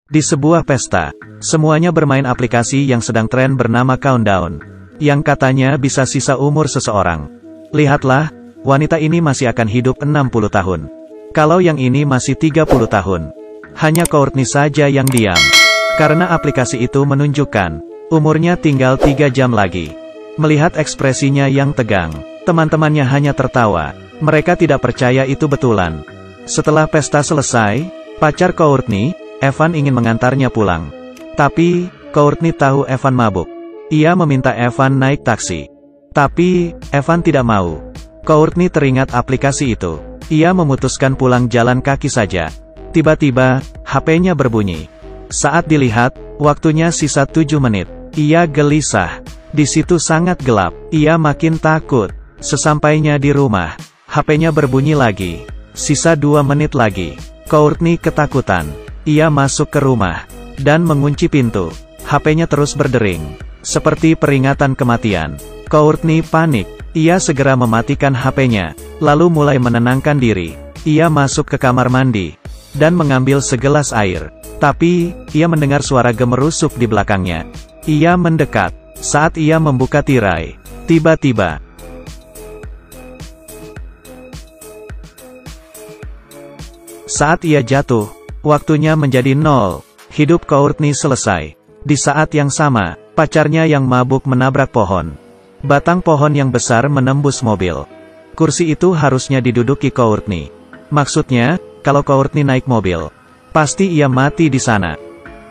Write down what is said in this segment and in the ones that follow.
Di sebuah pesta, semuanya bermain aplikasi yang sedang tren bernama Countdown, yang katanya bisa sisa umur seseorang. Lihatlah, wanita ini masih akan hidup 60 tahun. Kalau yang ini masih 30 tahun. Hanya Courtney saja yang diam. Karena aplikasi itu menunjukkan, umurnya tinggal 3 jam lagi. Melihat ekspresinya yang tegang, teman-temannya hanya tertawa. Mereka tidak percaya itu betulan. Setelah pesta selesai, pacar Courtney, Evan ingin mengantarnya pulang. Tapi, Courtney tahu Evan mabuk. Ia meminta Evan naik taksi. Tapi, Evan tidak mau. Courtney teringat aplikasi itu. Ia memutuskan pulang jalan kaki saja. Tiba-tiba, HP-nya berbunyi. Saat dilihat, waktunya sisa 7 menit. Ia gelisah. Di situ sangat gelap. Ia makin takut. Sesampainya di rumah, HP-nya berbunyi lagi. Sisa 2 menit lagi. Courtney ketakutan. Ia masuk ke rumah dan mengunci pintu. HP-nya terus berdering, seperti peringatan kematian. Courtney panik. Ia segera mematikan HP-nya, lalu mulai menenangkan diri. Ia masuk ke kamar mandi dan mengambil segelas air. Tapi, ia mendengar suara gemerusuk di belakangnya. Ia mendekat. Saat ia membuka tirai, tiba-tiba saat ia jatuh, waktunya menjadi 0. Hidup Courtney selesai. Di saat yang sama, pacarnya yang mabuk menabrak pohon. Batang pohon yang besar menembus mobil. Kursi itu harusnya diduduki Courtney. Maksudnya, kalau Courtney naik mobil, pasti ia mati di sana.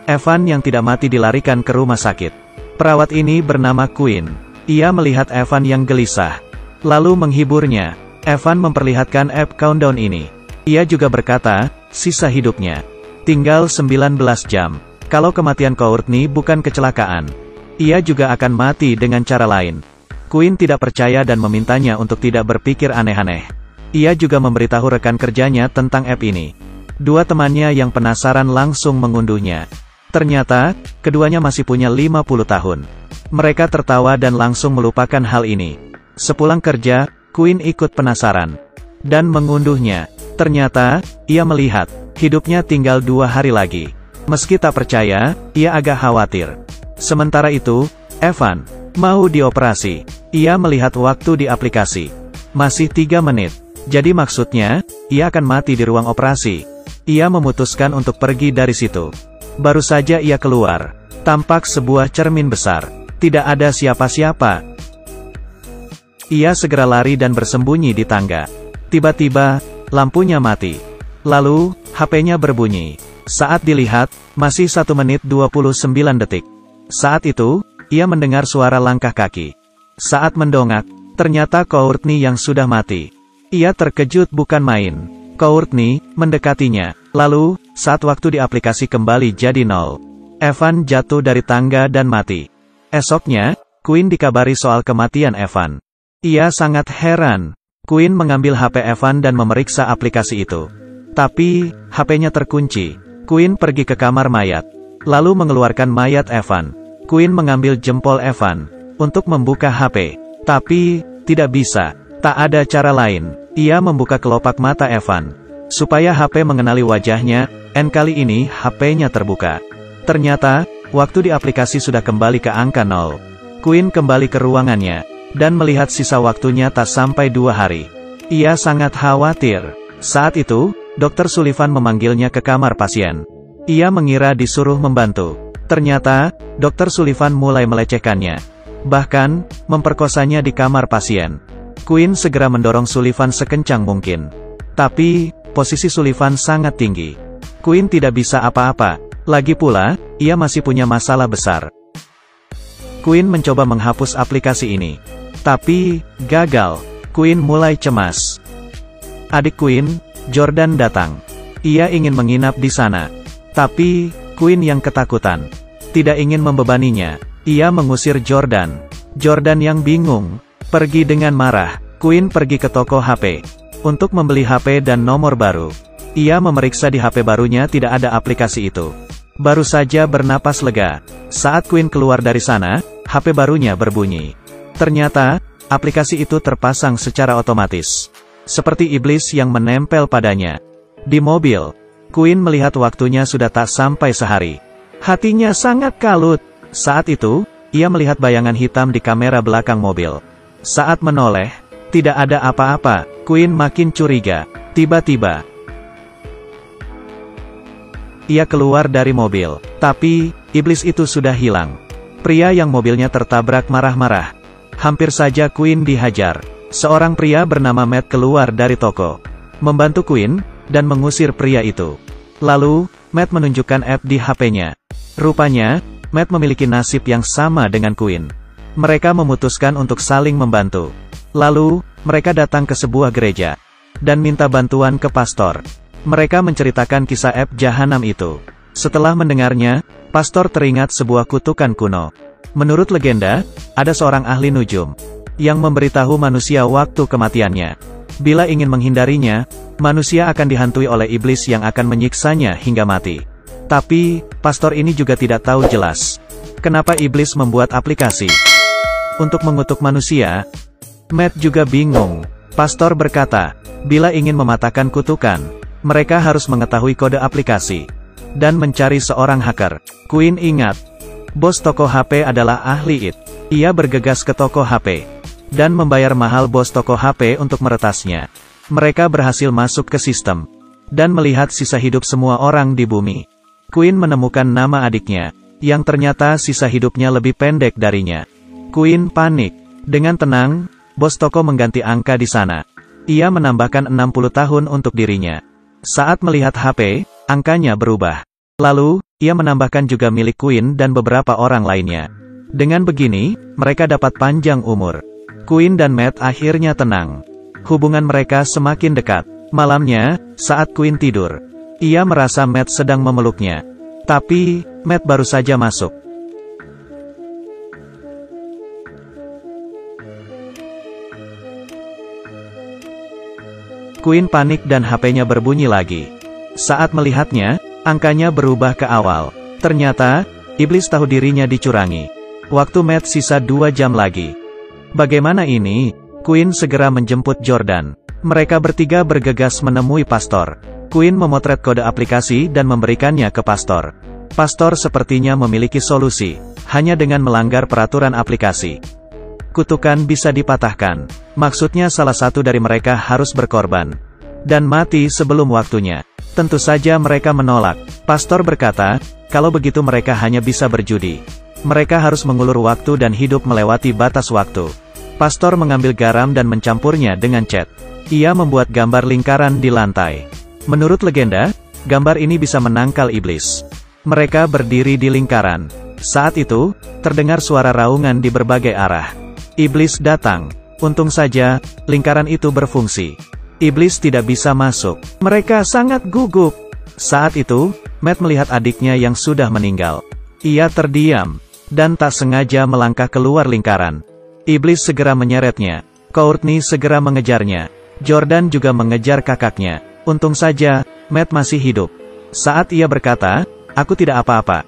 Evan yang tidak mati dilarikan ke rumah sakit. Perawat ini bernama Quinn. Ia melihat Evan yang gelisah, lalu menghiburnya. Evan memperlihatkan app Countdown ini. Ia juga berkata, sisa hidupnya tinggal 19 jam. Kalau kematian Courtney bukan kecelakaan, ia juga akan mati dengan cara lain. Quinn tidak percaya dan memintanya untuk tidak berpikir aneh-aneh. Ia juga memberitahu rekan kerjanya tentang app ini. Dua temannya yang penasaran langsung mengunduhnya. Ternyata, keduanya masih punya 50 tahun. Mereka tertawa dan langsung melupakan hal ini. Sepulang kerja, Quinn ikut penasaran dan mengunduhnya. Ternyata, ia melihat, hidupnya tinggal 2 hari lagi. Meski tak percaya, ia agak khawatir. Sementara itu, Evan mau dioperasi. Ia melihat waktu di aplikasi. Masih 3 menit. Jadi maksudnya, ia akan mati di ruang operasi. Ia memutuskan untuk pergi dari situ. Baru saja ia keluar, tampak sebuah cermin besar. Tidak ada siapa-siapa. Ia segera lari dan bersembunyi di tangga. Tiba-tiba, lampunya mati. Lalu, HP-nya berbunyi. Saat dilihat, masih 1 menit 29 detik. Saat itu, ia mendengar suara langkah kaki. Saat mendongak, ternyata Courtney yang sudah mati. Ia terkejut bukan main. Courtney mendekatinya. Lalu, saat waktu di aplikasi kembali jadi 0. Evan jatuh dari tangga dan mati. Esoknya, Quinn dikabari soal kematian Evan. Ia sangat heran. Quinn mengambil HP Evan dan memeriksa aplikasi itu. Tapi, HP-nya terkunci. Quinn pergi ke kamar mayat, lalu mengeluarkan mayat Evan. Quinn mengambil jempol Evan untuk membuka HP. Tapi, tidak bisa. Tak ada cara lain. Ia membuka kelopak mata Evan supaya HP mengenali wajahnya. Kali ini, HP-nya terbuka. Ternyata, waktu di aplikasi sudah kembali ke angka 0. Quinn kembali ke ruangannya dan melihat sisa waktunya tak sampai 2 hari. Ia sangat khawatir. Saat itu, Dr. Sullivan memanggilnya ke kamar pasien. Ia mengira disuruh membantu. Ternyata, Dr. Sullivan mulai melecehkannya. Bahkan, memperkosanya di kamar pasien. Quinn segera mendorong Sullivan sekencang mungkin. Tapi, posisi Sullivan sangat tinggi. Quinn tidak bisa apa-apa. Lagi pula, ia masih punya masalah besar. Quinn mencoba menghapus aplikasi ini. Tapi, gagal. Quinn mulai cemas. Adik Quinn, Jordan datang. Ia ingin menginap di sana. Tapi, Quinn yang ketakutan. Tidak ingin membebaninya. Ia mengusir Jordan. Jordan yang bingung. Pergi dengan marah. Quinn pergi ke toko HP untuk membeli HP dan nomor baru. Ia memeriksa di HP barunya tidak ada aplikasi itu. Baru saja bernapas lega. Saat Quinn keluar dari sana, HP barunya berbunyi. Ternyata, aplikasi itu terpasang secara otomatis. Seperti iblis yang menempel padanya. Di mobil, Queen melihat waktunya sudah tak sampai sehari. Hatinya sangat kalut. Saat itu, ia melihat bayangan hitam di kamera belakang mobil. Saat menoleh, tidak ada apa-apa. Queen makin curiga. Tiba-tiba, ia keluar dari mobil. Tapi, iblis itu sudah hilang. Pria yang mobilnya tertabrak marah-marah. Hampir saja Queen dihajar. Seorang pria bernama Matt keluar dari toko, membantu Queen, dan mengusir pria itu. Lalu, Matt menunjukkan app di HP-nya. Rupanya, Matt memiliki nasib yang sama dengan Queen. Mereka memutuskan untuk saling membantu. Lalu, mereka datang ke sebuah gereja, dan minta bantuan ke pastor. Mereka menceritakan kisah app jahanam itu. Setelah mendengarnya, pastor teringat sebuah kutukan kuno. Menurut legenda, ada seorang ahli nujum yang memberitahu manusia waktu kematiannya. Bila ingin menghindarinya, manusia akan dihantui oleh iblis yang akan menyiksanya hingga mati. Tapi, pastor ini juga tidak tahu jelas kenapa iblis membuat aplikasi untuk mengutuk manusia. Matt juga bingung. Pastor berkata, bila ingin mematahkan kutukan, mereka harus mengetahui kode aplikasi dan mencari seorang hacker. Queen ingat, bos toko HP adalah ahli IT. Ia bergegas ke toko HP dan membayar mahal bos toko HP untuk meretasnya. Mereka berhasil masuk ke sistem dan melihat sisa hidup semua orang di bumi. Queen menemukan nama adiknya, yang ternyata sisa hidupnya lebih pendek darinya. Queen panik. Dengan tenang, bos toko mengganti angka di sana. Ia menambahkan 60 tahun untuk dirinya. Saat melihat HP, angkanya berubah. Lalu, ia menambahkan juga milik Queen dan beberapa orang lainnya. Dengan begini, mereka dapat panjang umur. Queen dan Matt akhirnya tenang. Hubungan mereka semakin dekat. Malamnya, saat Queen tidur, ia merasa Matt sedang memeluknya. Tapi, Matt baru saja masuk. Queen panik dan HP-nya berbunyi lagi. Saat melihatnya, angkanya berubah ke awal. Ternyata, iblis tahu dirinya dicurangi. Waktu Matt sisa 2 jam lagi. Bagaimana ini? Queen segera menjemput Jordan. Mereka bertiga bergegas menemui pastor. Queen memotret kode aplikasi dan memberikannya ke pastor. Pastor sepertinya memiliki solusi, hanya dengan melanggar peraturan aplikasi. Kutukan bisa dipatahkan. Maksudnya salah satu dari mereka harus berkorban dan mati sebelum waktunya. Tentu saja mereka menolak. Pastor berkata, kalau begitu mereka hanya bisa berjudi. Mereka harus mengulur waktu dan hidup melewati batas waktu. Pastor mengambil garam dan mencampurnya dengan cat. Ia membuat gambar lingkaran di lantai. Menurut legenda, gambar ini bisa menangkal iblis. Mereka berdiri di lingkaran. Saat itu, terdengar suara raungan di berbagai arah. Iblis datang. Untung saja, lingkaran itu berfungsi. Iblis tidak bisa masuk. Mereka sangat gugup. Saat itu, Matt melihat adiknya yang sudah meninggal. Ia terdiam dan tak sengaja melangkah keluar lingkaran. Iblis segera menyeretnya. Courtney segera mengejarnya. Jordan juga mengejar kakaknya. Untung saja, Matt masih hidup. Saat ia berkata, aku tidak apa-apa.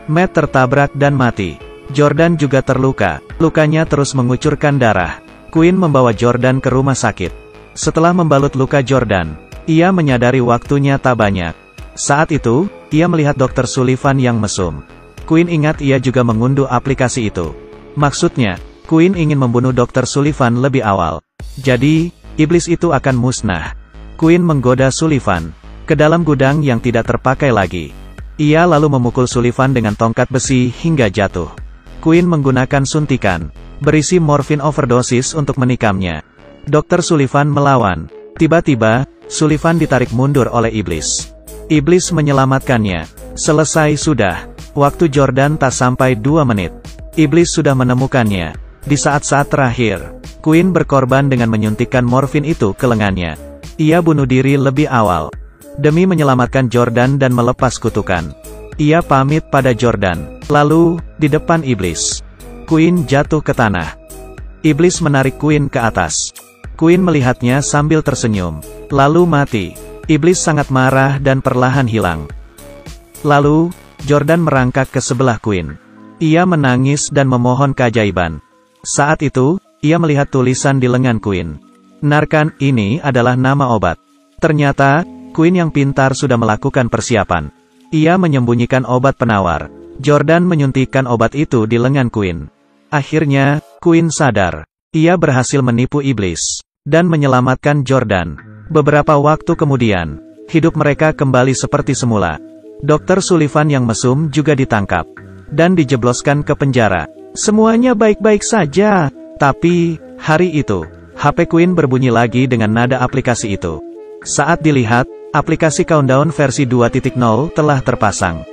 Matt tertabrak dan mati. Jordan juga terluka. Lukanya terus mengucurkan darah. Queen membawa Jordan ke rumah sakit. Setelah membalut luka Jordan, ia menyadari waktunya tak banyak. Saat itu, ia melihat Dr. Sullivan yang mesum. Queen ingat ia juga mengunduh aplikasi itu. Maksudnya, Queen ingin membunuh Dr. Sullivan lebih awal. Jadi, iblis itu akan musnah. Queen menggoda Sullivan ke dalam gudang yang tidak terpakai lagi. Ia lalu memukul Sullivan dengan tongkat besi hingga jatuh. Queen menggunakan suntikan berisi morfin overdosis untuk menikamnya. Dr. Sullivan melawan. Tiba-tiba, Sullivan ditarik mundur oleh iblis. Iblis menyelamatkannya. Selesai sudah. Waktu Jordan tak sampai 2 menit. Iblis sudah menemukannya. Di saat-saat terakhir, Queen berkorban dengan menyuntikkan morfin itu ke lengannya. Ia bunuh diri lebih awal demi menyelamatkan Jordan dan melepas kutukan. Ia pamit pada Jordan. Lalu, di depan iblis, Queen jatuh ke tanah. Iblis menarik Queen ke atas. Queen melihatnya sambil tersenyum. Lalu mati. Iblis sangat marah dan perlahan hilang. Lalu, Jordan merangkak ke sebelah Queen. Ia menangis dan memohon keajaiban. Saat itu, ia melihat tulisan di lengan Queen. Narcan, ini adalah nama obat. Ternyata, Queen yang pintar sudah melakukan persiapan. Ia menyembunyikan obat penawar. Jordan menyuntikkan obat itu di lengan Queen. Akhirnya, Queen sadar. Ia berhasil menipu iblis dan menyelamatkan Jordan. Beberapa waktu kemudian, hidup mereka kembali seperti semula. Dr. Sullivan yang mesum juga ditangkap dan dijebloskan ke penjara. Semuanya baik-baik saja. Tapi, hari itu, HP Queen berbunyi lagi dengan nada aplikasi itu. Saat dilihat, aplikasi Countdown versi 2.0 telah terpasang.